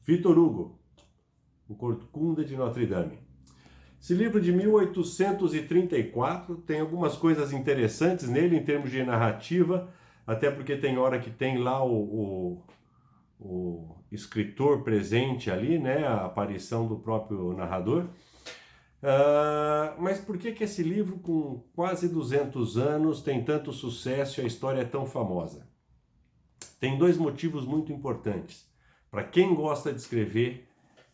Victor Hugo, O Corcunda de Notre Dame. Esse livro de 1834 tem algumas coisas interessantes nele em termos de narrativa, até porque tem hora que tem lá o escritor presente ali, né, a aparição do próprio narrador. Mas por que esse livro, com quase 200 anos, tem tanto sucesso e a história é tão famosa? Tem dois motivos muito importantes. Para quem gosta de escrever,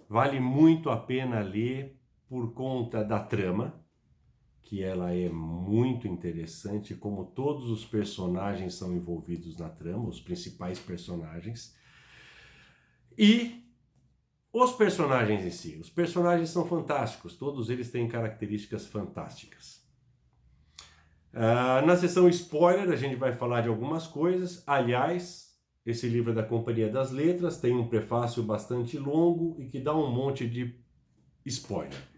vale muito a pena ler por conta da trama, que ela é muito interessante, como todos os personagens são envolvidos na trama, os principais personagens. E os personagens em si. Os personagens são fantásticos, todos eles têm características fantásticas. Na seção spoiler, a gente vai falar de algumas coisas. Aliás, esse livro é da Companhia das Letras, tem um prefácio bastante longo e que dá um monte de spoiler.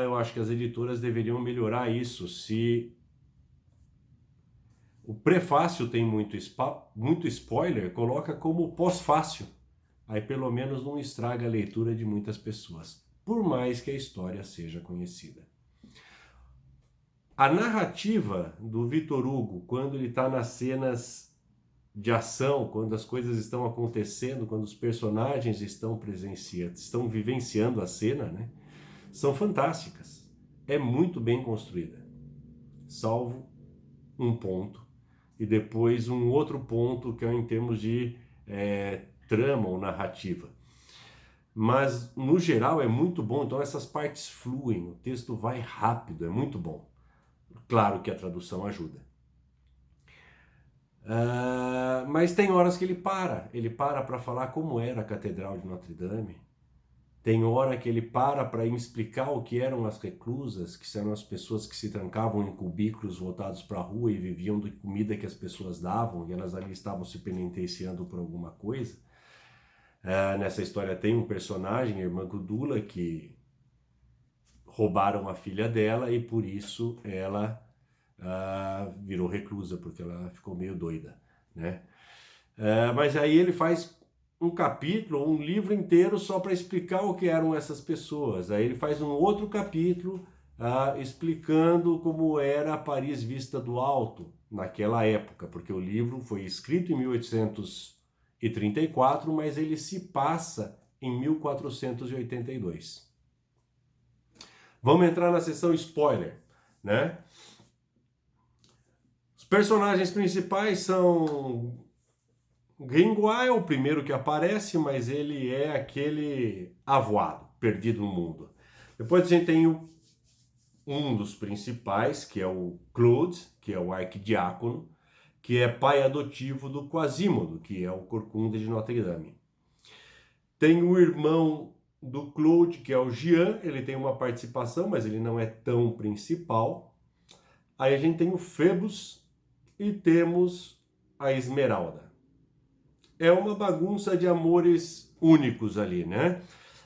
Eu acho que as editoras deveriam melhorar isso. Se o prefácio tem muito spoiler, coloca como pós-fácio. Aí pelo menos não estraga a leitura de muitas pessoas, por mais que a história seja conhecida. A narrativa do Victor Hugo, quando ele está nas cenas de ação, quando as coisas estão acontecendo, quando os personagens estão vivenciando a cena, né, são fantásticas. É muito bem construída, salvo um ponto. E depois um outro ponto que é em termos de trama ou narrativa. Mas, no geral, é muito bom. Então, essas partes fluem, o texto vai rápido, é muito bom. Claro que a tradução ajuda. Mas tem horas que ele para falar como era a Catedral de Notre Dame. Tem hora que ele para explicar o que eram as reclusas, que eram as pessoas que se trancavam em cubículos voltados para a rua e viviam de comida que as pessoas davam, e elas ali estavam se penitenciando por alguma coisa. Nessa história tem um personagem, a irmã Gudula, que roubaram a filha dela e por isso ela virou reclusa, porque ela ficou meio doida, né? Mas aí ele faz um capítulo, um livro inteiro só para explicar o que eram essas pessoas. Aí ele faz um outro capítulo explicando como era Paris vista do alto naquela época, porque o livro foi escrito em 1834, mas ele se passa em 1482. Vamos entrar na seção spoiler, né? Os personagens principais são Gringoire, é o primeiro que aparece, mas ele é aquele avoado, perdido no mundo. Depois a gente tem um dos principais, que é o Claude, que é o arquidiácono, que é pai adotivo do Quasimodo, que é o Corcunda de Notre Dame. Tem o irmão do Claude, que é o Jean, ele tem uma participação, mas ele não é tão principal. Aí a gente tem o Phoebus e temos a Esmeralda. É uma bagunça de amores únicos ali, né?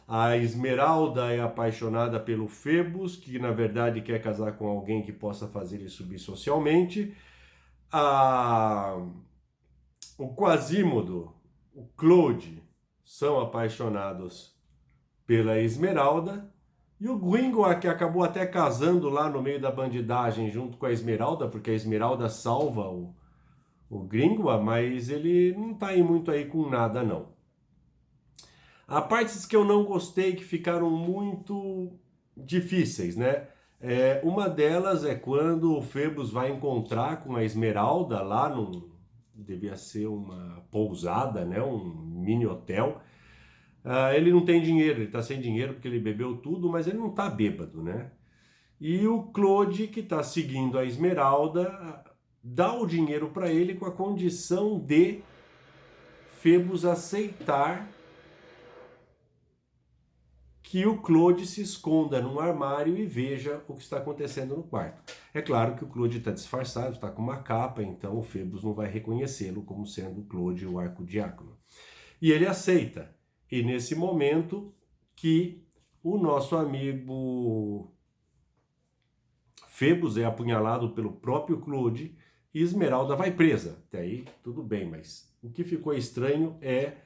A Esmeralda é apaixonada pelo Phoebus, que na verdade quer casar com alguém que possa fazer ele subir socialmente. O Quasimodo, o Claude, são apaixonados pela Esmeralda. E o Gringoire, que acabou até casando lá no meio da bandidagem junto com a Esmeralda, porque a Esmeralda salva o Gringoire, mas ele não tá muito aí com nada, não. Há partes que eu não gostei, que ficaram muito difíceis, né? Uma delas é quando o Phoebus vai encontrar com a Esmeralda lá devia ser uma pousada, né? Um mini hotel. Ele não tem dinheiro, ele tá sem dinheiro porque ele bebeu tudo, mas ele não tá bêbado, né? E o Claude, que tá seguindo a Esmeralda, dá o dinheiro para ele com a condição de Phoebus aceitar que o Claude se esconda num armário e veja o que está acontecendo no quarto. É claro que o Claude está disfarçado, está com uma capa, então o Phoebus não vai reconhecê-lo como sendo o Claude, o arquidiácono. E ele aceita. E nesse momento que o nosso amigo Phoebus é apunhalado pelo próprio Claude e Esmeralda vai presa. Até aí tudo bem, mas o que ficou estranho é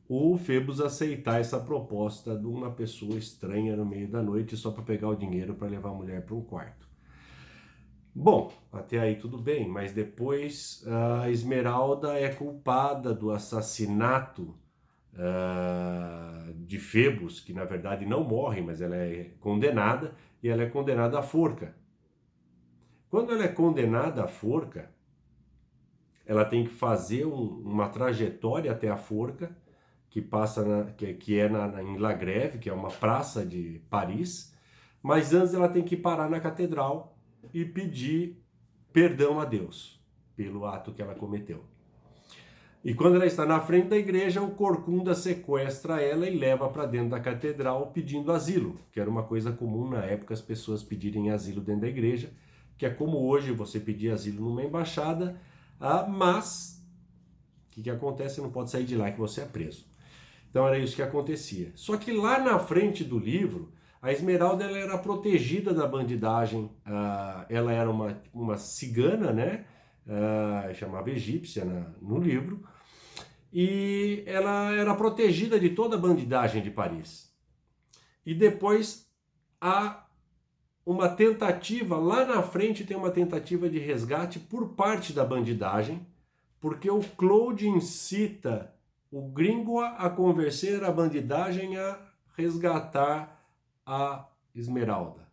o Febos aceitar essa proposta de uma pessoa estranha no meio da noite só para pegar o dinheiro para levar a mulher para um quarto. Bom, até aí tudo bem, mas depois a Esmeralda é culpada do assassinato de Febos, que na verdade não morre, mas ela é condenada, e ela é condenada à forca. Quando ela é condenada à forca, ela tem que fazer uma trajetória até a forca, que passa em La Grève, que é uma praça de Paris, mas antes ela tem que parar na catedral e pedir perdão a Deus pelo ato que ela cometeu. E quando ela está na frente da igreja, o corcunda sequestra ela e leva para dentro da catedral pedindo asilo, que era uma coisa comum na época as pessoas pedirem asilo dentro da igreja, que é como hoje você pedir asilo numa embaixada, mas o que acontece? Você não pode sair de lá que você é preso. Então era isso que acontecia. Só que lá na frente do livro, a Esmeralda ela era protegida da bandidagem, ela era uma cigana, né? Chamava egípcia no livro, e ela era protegida de toda a bandidagem de Paris. E depois há uma tentativa, lá na frente tem uma tentativa de resgate por parte da bandidagem, porque o Claude incita o Gringoire a convencer a bandidagem a resgatar a Esmeralda.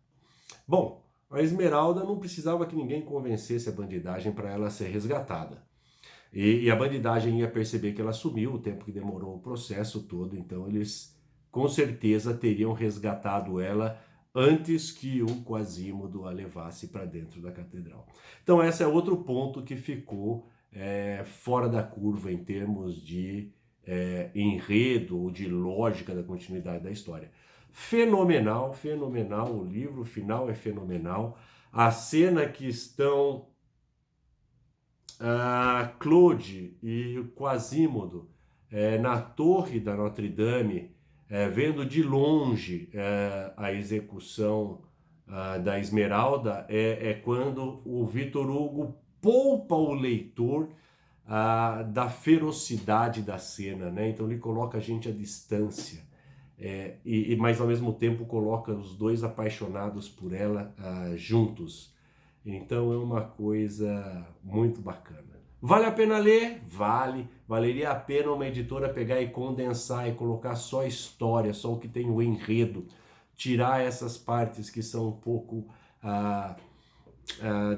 Bom, a Esmeralda não precisava que ninguém convencesse a bandidagem para ela ser resgatada. E a bandidagem ia perceber que ela sumiu, o tempo que demorou o processo todo, então eles com certeza teriam resgatado ela antes que o Quasimodo a levasse para dentro da catedral. Então esse é outro ponto que ficou fora da curva em termos de enredo ou de lógica da continuidade da história. Fenomenal, fenomenal, o livro, o final é fenomenal. A cena que estão Claude e o Quasimodo na torre da Notre Dame, vendo de longe a execução da Esmeralda, é quando o Victor Hugo poupa o leitor da ferocidade da cena, né? Então ele coloca a gente à distância, mas ao mesmo tempo coloca os dois apaixonados por ela juntos. Então é uma coisa muito bacana. Vale a pena ler? Vale. Valeria a pena uma editora pegar e condensar e colocar só a história, só o que tem o enredo, tirar essas partes que são um pouco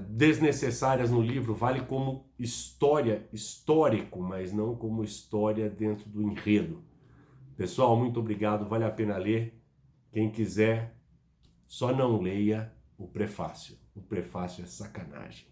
desnecessárias no livro. Vale como história, histórico, mas não como história dentro do enredo. Pessoal, muito obrigado, vale a pena ler. Quem quiser, só não leia o prefácio. O prefácio é sacanagem.